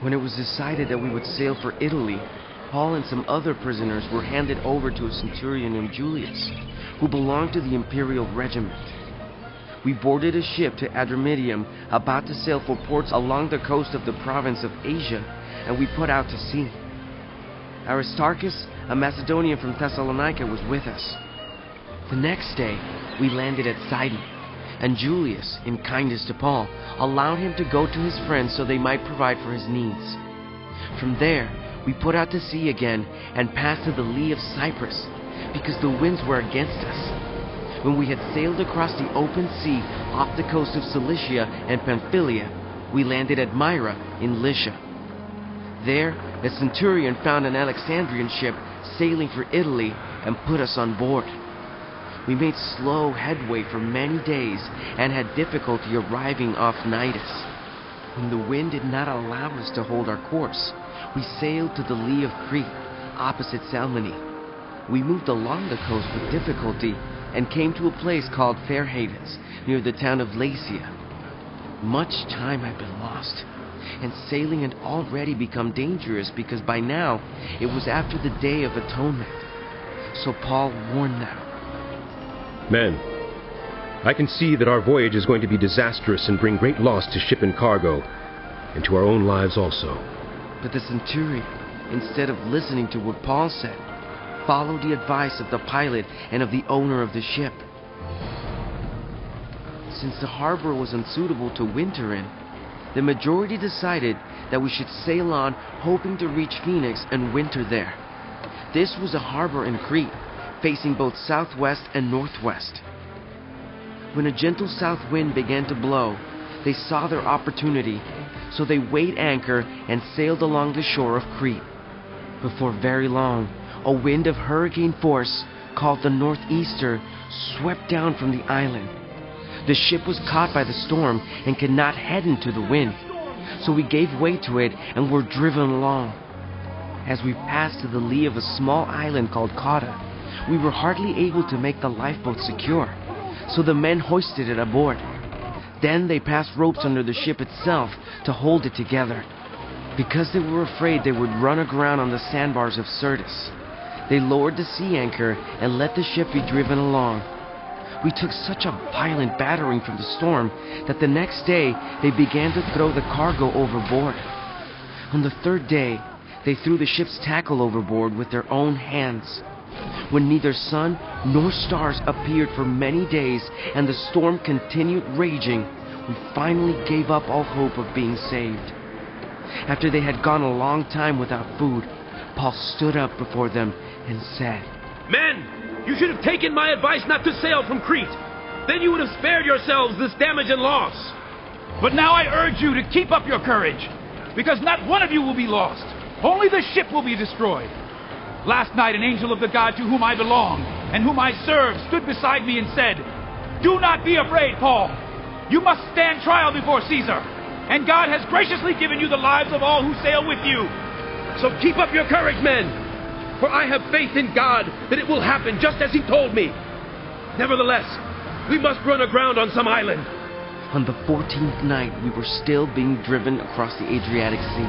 When it was decided that we would sail for Italy, Paul and some other prisoners were handed over to a centurion named Julius, who belonged to the imperial regiment. We boarded a ship to Adramyttium, about to sail for ports along the coast of the province of Asia, and we put out to sea. Aristarchus, a Macedonian from Thessalonica, was with us. The next day, we landed at Sidon, and Julius, in kindness to Paul, allowed him to go to his friends so they might provide for his needs. From there, we put out to sea again and passed to the lee of Cyprus, because the winds were against us. When we had sailed across the open sea off the coast of Cilicia and Pamphylia, we landed at Myra in Lycia. There, a centurion found an Alexandrian ship sailing for Italy and put us on board. We made slow headway for many days and had difficulty arriving off Cnidus. When the wind did not allow us to hold our course, we sailed to the lee of Crete, opposite Salmone. We moved along the coast with difficulty and came to a place called Fair Havens, near the town of Lacia. Much time had been lost, and sailing had already become dangerous because by now it was after the Day of Atonement. So Paul warned them. Men, I can see that our voyage is going to be disastrous and bring great loss to ship and cargo, and to our own lives also. But the centurion, instead of listening to what Paul said, followed the advice of the pilot and of the owner of the ship. Since the harbor was unsuitable to winter in, the majority decided that we should sail on, hoping to reach Phoenix and winter there. This was a harbor in Crete, facing both southwest and northwest. When a gentle south wind began to blow, they saw their opportunity, so they weighed anchor and sailed along the shore of Crete. Before very long, a wind of hurricane force, called the northeaster, swept down from the island. The ship was caught by the storm and could not head into the wind, so we gave way to it and were driven along. As we passed to the lee of a small island called Corti, we were hardly able to make the lifeboat secure, so the men hoisted it aboard. Then they passed ropes under the ship itself to hold it together. Because they were afraid they would run aground on the sandbars of Syrtis, they lowered the sea anchor and let the ship be driven along. We took such a violent battering from the storm that the next day they began to throw the cargo overboard. On the third day, they threw the ship's tackle overboard with their own hands. When neither sun nor stars appeared for many days and the storm continued raging, we finally gave up all hope of being saved. After they had gone a long time without food, Paul stood up before them and said, Men, you should have taken my advice not to sail from Crete. Then you would have spared yourselves this damage and loss. But now I urge you to keep up your courage, because not one of you will be lost. Only the ship will be destroyed. Last night, an angel of the God to whom I belong and whom I serve stood beside me and said, "Do not be afraid, Paul. You must stand trial before Caesar, and God has graciously given you the lives of all who sail with you." So keep up your courage, men, for I have faith in God that it will happen just as he told me. Nevertheless, we must run aground on some island. On the 14th night, we were still being driven across the Adriatic Sea.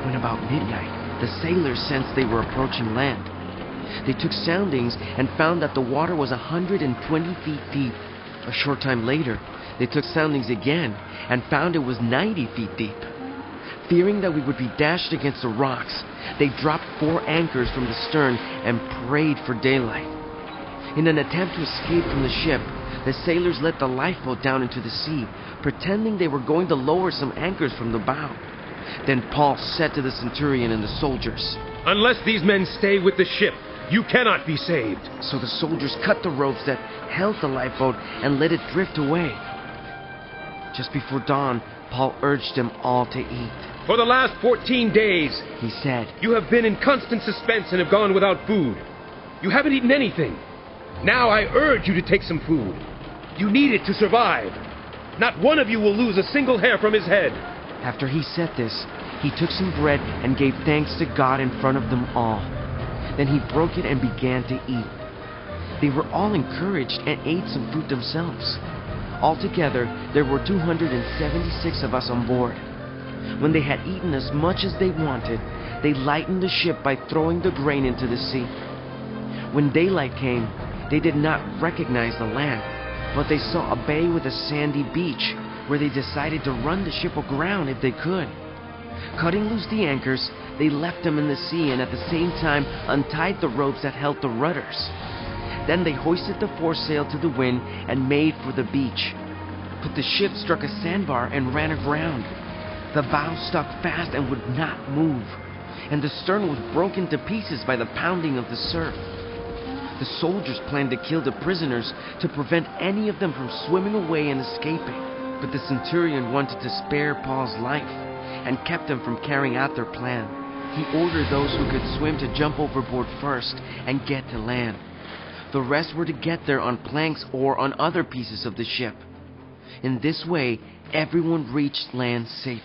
When about midnight, the sailors sensed they were approaching land. They took soundings and found that the water was 120 feet deep. A short time later, they took soundings again and found it was 90 feet deep. Fearing that we would be dashed against the rocks, they dropped 4 anchors from the stern and prayed for daylight. In an attempt to escape from the ship, the sailors let the lifeboat down into the sea, pretending they were going to lower some anchors from the bow. Then Paul said to the centurion and the soldiers, "Unless these men stay with the ship, you cannot be saved." So the soldiers cut the ropes that held the lifeboat and let it drift away. Just before dawn, Paul urged them all to eat. "For the last 14 days, he said, you have been in constant suspense and have gone without food. You haven't eaten anything. Now I urge you to take some food. You need it to survive. Not one of you will lose a single hair from his head." After he said this, he took some bread and gave thanks to God in front of them all. Then he broke it and began to eat. They were all encouraged and ate some fruit themselves. Altogether, there were 276 of us on board. When they had eaten as much as they wanted, they lightened the ship by throwing the grain into the sea. When daylight came, they did not recognize the land, but they saw a bay with a sandy beach where they decided to run the ship aground if they could. Cutting loose the anchors, they left them in the sea and at the same time untied the ropes that held the rudders. Then they hoisted the foresail to the wind and made for the beach. But the ship struck a sandbar and ran aground. The bow stuck fast and would not move, and the stern was broken to pieces by the pounding of the surf. The soldiers planned to kill the prisoners to prevent any of them from swimming away and escaping. But the centurion wanted to spare Paul's life and kept them from carrying out their plan. He ordered those who could swim to jump overboard first and get to land. The rest were to get there on planks or on other pieces of the ship. In this way, everyone reached land safely.